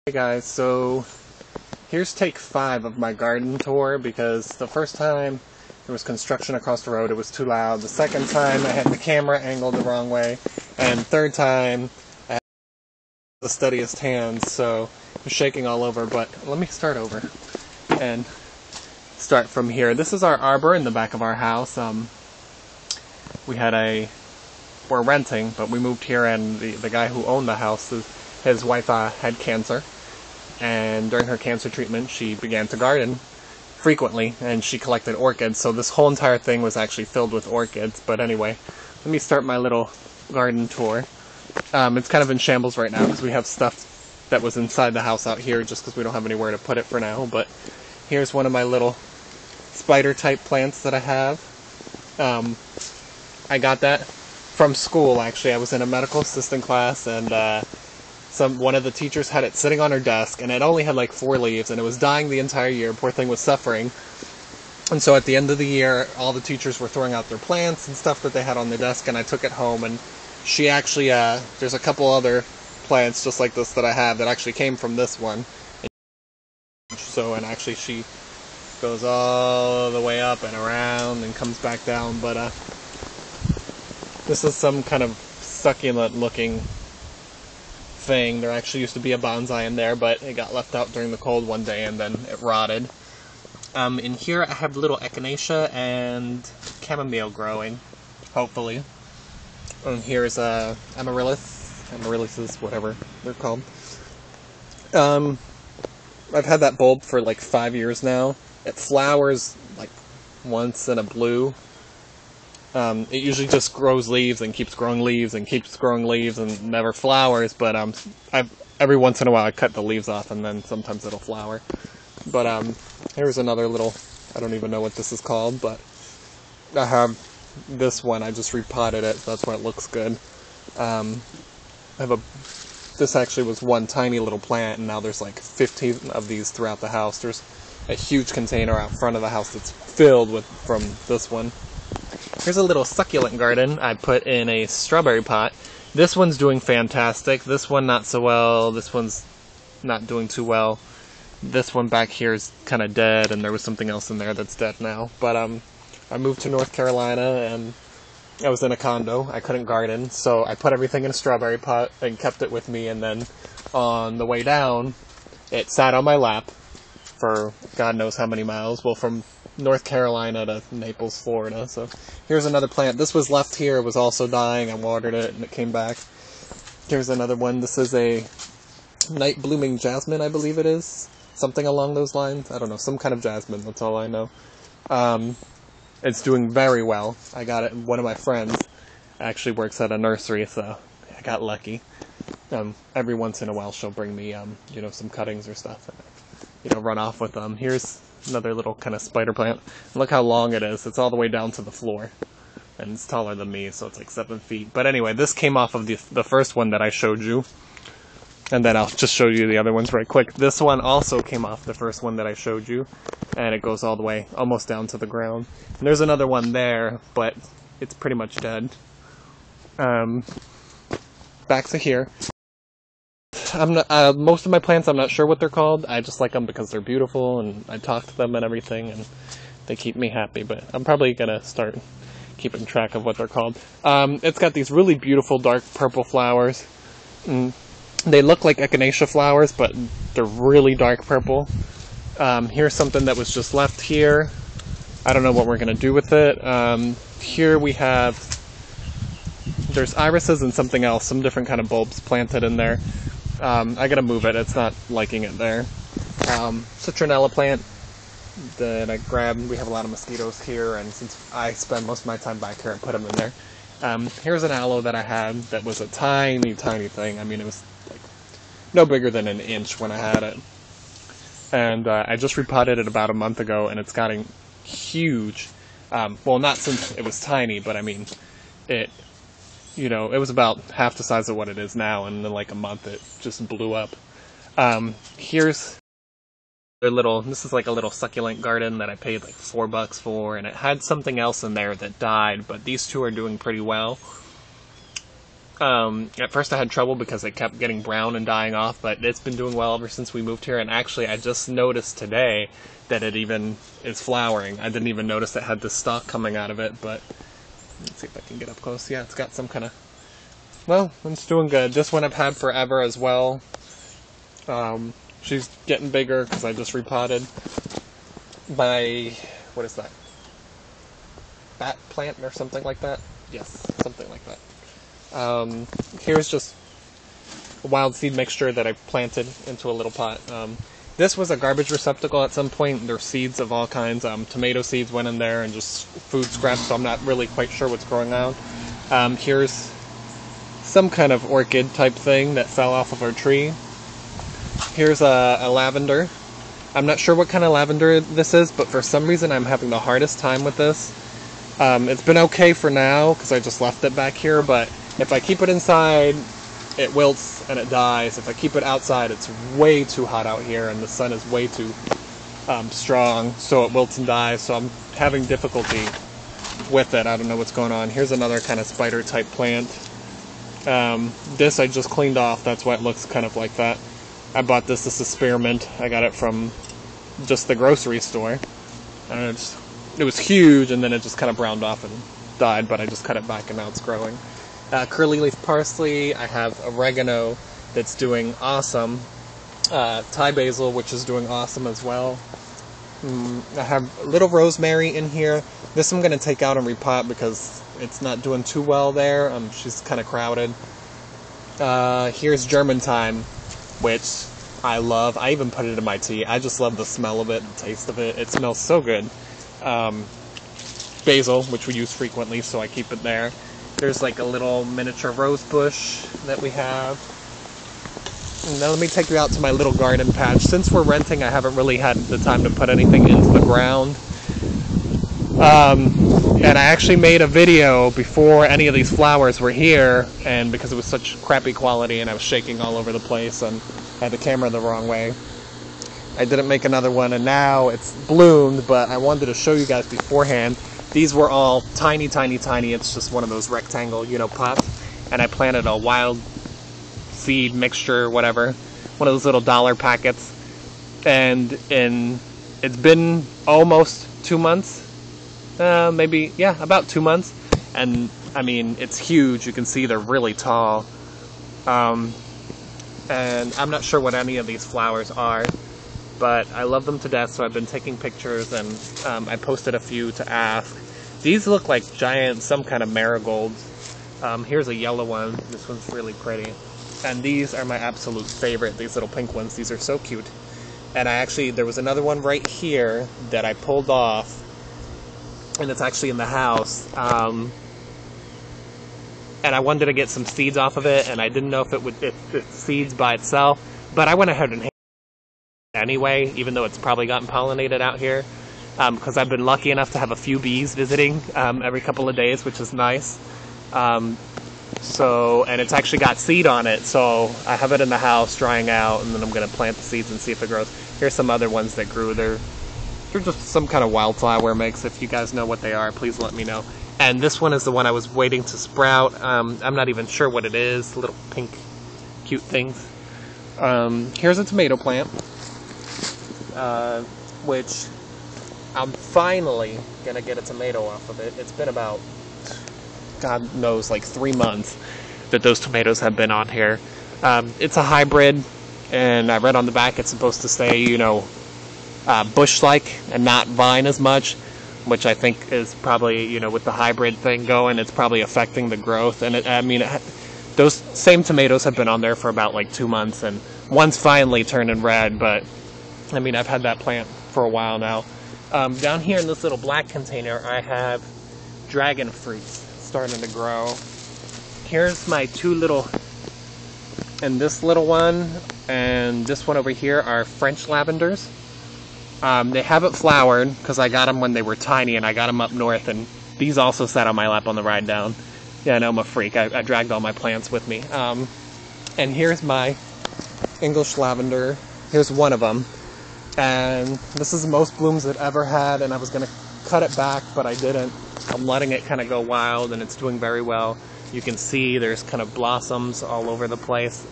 Hey guys, so here's take 5 of my garden tour because the first time there was construction across the road, it was too loud. The second time I had the camera angled the wrong way, and third time I had the steadiest hands, so I'm shaking all over. But let me start over and start from here. This is our arbor in the back of our house. We're renting, but we moved here, and the guy who owned the house, his wife had cancer, and during her cancer treatment she began to garden frequently, and she collected orchids, so this whole entire thing was actually filled with orchids. But anyway, let me start my little garden tour. It's kind of in shambles right now because we have stuff that was inside the house out here just because we don't have anywhere to put it for now. But here's one of my little spider type plants that I have. I got that from school, actually. I was in a medical assistant class, and one of the teachers had it sitting on her desk, and it only had like 4 leaves, and it was dying the entire year. Poor thing was suffering. And so at the end of the year, all the teachers were throwing out their plants and stuff that they had on their desk, and I took it home, and she actually, there's a couple other plants just like this that I have that actually came from this one. And actually she goes all the way up and around and comes back down, but this is some kind of succulent looking thing. There actually used to be a bonsai in there, but it got left out during the cold one day and then it rotted. In here I have little echinacea and chamomile growing, hopefully. And here's amaryllis is whatever they're called. I've had that bulb for like 5 years now. It flowers like once in a blue. It usually just grows leaves and keeps growing leaves and keeps growing leaves and never flowers, but every once in a while I cut the leaves off and then sometimes it'll flower. But here's another little, I don't even know what this is called, but I have this one. I just repotted it, so that's why it looks good. This actually was one tiny little plant, and now there's like 15 of these throughout the house. There's a huge container out front of the house that's filled from this one. Here's a little succulent garden I put in a strawberry pot. This one's doing fantastic. This one not so well. This one's not doing too well. This one back here is kind of dead, and there was something else in there that's dead now. But I moved to North Carolina, and I was in a condo. I couldn't garden, so I put everything in a strawberry pot and kept it with me, and then on the way down, it sat on my lap for God knows how many miles. Well, from North Carolina to Naples, Florida. So here's another plant. This was left here. It was also dying. I watered it and it came back. Here's another one. This is a night blooming jasmine, I believe it is. Something along those lines. I don't know. Some kind of jasmine. That's all I know. It's doing very well. I got it. One of my friends actually works at a nursery, so I got lucky. Every once in a while she'll bring me, some cuttings or stuff, and run off with them. Here's another little kind of spider plant. Look how long it is. It's all the way down to the floor, and it's taller than me, so it's like 7 feet. But anyway, this came off of the first one that I showed you, and then I'll just show you the other ones right quick. This one also came off the first one that I showed you, and it goes all the way almost down to the ground. And there's another one there, but it's pretty much dead. Back to here. Most of my plants, I'm not sure what they're called. I just like them because they're beautiful, and I talk to them and everything, and they keep me happy. But I'm probably gonna start keeping track of what they're called. It's got these really beautiful dark purple flowers. They look like echinacea flowers, but they're really dark purple. Here's something that was just left here. I don't know what we're gonna do with it. Here we have, there's irises and something else, some different kind of bulbs planted in there. I gotta move it. It's not liking it there. Citronella plant that I grabbed. We have a lot of mosquitoes here, and since I spend most of my time back here, I put them in there. Here's an aloe that I had that was a tiny, tiny thing. I mean, it was like no bigger than an inch when I had it. And I just repotted it about a month ago, and it's gotten huge. Well, not since it was tiny, but I mean, it was about half the size of what it is now, and in like a month it just blew up. Here's this is like a little succulent garden that I paid like $4 for, and it had something else in there that died, but these two are doing pretty well. At first I had trouble because it kept getting brown and dying off, but it's been doing well ever since we moved here. And actually, I just noticed today that it even is flowering. I didn't even notice it had this stalk coming out of it, but let's see if I can get up close. Yeah, it's got some kind of... Well, it's doing good. This one I've had forever as well. She's getting bigger because I just repotted my... What is that? Bat plant or something like that? Yes, something like that. Here's just a wild seed mixture that I planted into a little pot. This was a garbage receptacle at some point. There's seeds of all kinds. Tomato seeds went in there and just food scraps, so I'm not really quite sure what's growing on. Here's some kind of orchid type thing that fell off of our tree. Here's a lavender. I'm not sure what kind of lavender this is, but for some reason I'm having the hardest time with this. It's been okay for now because I just left it back here, but if I keep it inside, it wilts and it dies. If I keep it outside, it's way too hot out here and the sun is way too strong, so it wilts and dies. So I'm having difficulty with it. I don't know what's going on. Here's another kind of spider type plant. This I just cleaned off. That's why it looks kind of like that. I bought this is spearmint. I got it from just the grocery store. And it was huge, and then it just kind of browned off and died, but I just cut it back and now it's growing. Curly leaf parsley. I have oregano that's doing awesome. Thai basil, which is doing awesome as well. I have a little rosemary in here. This I'm going to take out and repot because it's not doing too well there. She's kind of crowded. Here's German thyme, which I love. I even put it in my tea. I just love the smell of it, the taste of it. It smells so good. Basil, which we use frequently, so I keep it there. There's like a little miniature rose bush that we have. And now let me take you out to my little garden patch. Since we're renting, I haven't really had the time to put anything into the ground. And I actually made a video before any of these flowers were here, and because it was such crappy quality and I was shaking all over the place and I had the camera the wrong way, I didn't make another one, and now it's bloomed, but I wanted to show you guys beforehand. These were all tiny, tiny, tiny. It's just one of those rectangle, pots. And I planted a wild seed mixture, whatever, one of those little dollar packets. And it's been almost 2 months, about 2 months. And I mean, it's huge. You can see they're really tall. And I'm not sure what any of these flowers are, but I love them to death, so I've been taking pictures, and I posted a few to ask. These look like giant, some kind of marigolds. Here's a yellow one. This one's really pretty. And these are my absolute favorite, these little pink ones. These are so cute. And there was another one right here that I pulled off, and it's actually in the house. And I wanted to get some seeds off of it, and I didn't know if it seeds by itself, but I went ahead and anyway, even though it's probably gotten pollinated out here, because I've been lucky enough to have a few bees visiting every couple of days, which is nice. And it's actually got seed on it, so I have it in the house drying out, and then I'm going to plant the seeds and see if it grows. Here's some other ones that grew. They're just some kind of wildflower mix. If you guys know what they are, please let me know. And this one is the one I was waiting to sprout. I'm not even sure what it is. Little pink, cute things. Here's a tomato plant, which I'm finally going to get a tomato off of it. It's been about, God knows, like 3 months that those tomatoes have been on here. It's a hybrid, and I read on the back it's supposed to stay, bush-like and not vine as much, which I think is probably, with the hybrid thing going, it's probably affecting the growth. And those same tomatoes have been on there for about like 2 months, and one's finally turning red, but I've had that plant for a while now. Down here in this little black container, I have dragon fruits starting to grow. Here's my two little, and this little one and this one over here are French lavenders. They haven't flowered because I got them when they were tiny, and I got them up north, and these also sat on my lap on the ride down. Yeah, I know, I'm a freak. I dragged all my plants with me. And here's my English lavender. Here's one of them. And this is the most blooms it ever had, and I was going to cut it back, but I didn't. I'm letting it kind of go wild, and it's doing very well. You can see there's kind of blossoms all over the place.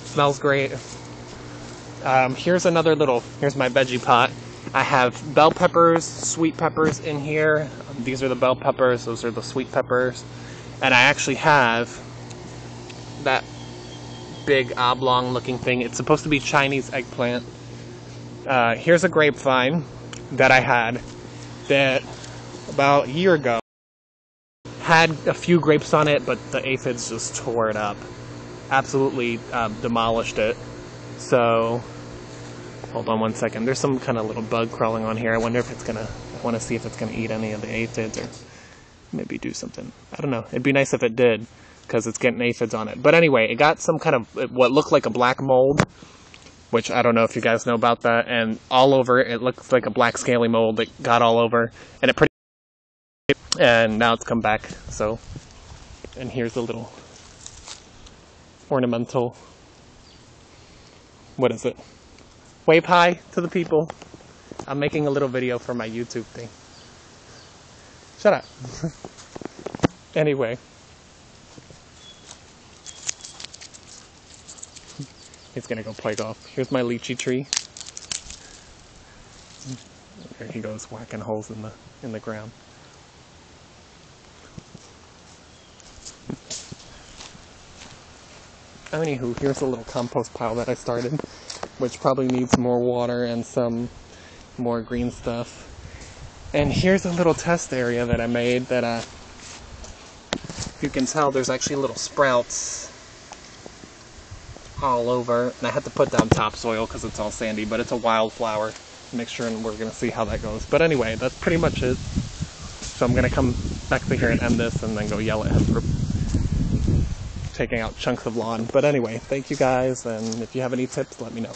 Smells great. Here's my veggie pot. I have bell peppers, sweet peppers in here. These are the bell peppers, those are the sweet peppers. And I actually have that big oblong looking thing. It's supposed to be Chinese eggplant. Here's a grapevine that I had that about a year ago had a few grapes on it, but the aphids just tore it up. Absolutely demolished it. So, hold on one second. There's some kind of little bug crawling on here. I wonder if it's gonna, I want to see if it's gonna eat any of the aphids or maybe do something. I don't know. It'd be nice if it did, because it's getting aphids on it. But anyway, it got some kind of what looked like a black mold, which I don't know if you guys know about that, and all over it looks like a black scaly mold that got all over, and it and now it's come back. So, and here's a little ornamental, what is it? Wave hi to the people. I'm making a little video for my YouTube thing. Shut up. Anyway. He's gonna go play golf. Here's my lychee tree. There he goes, whacking holes in the ground. Anywho, here's a little compost pile that I started, which probably needs more water and some more green stuff. And here's a little test area that I made that, if you can tell, there's actually little sprouts all over. And I had to put down topsoil because it's all sandy, but it's a wildflower mixture, and we're going to see how that goes. But anyway, that's pretty much it. So I'm going to come back to here and end this and then go yell at him for taking out chunks of lawn. But anyway, thank you guys, and if you have any tips, let me know.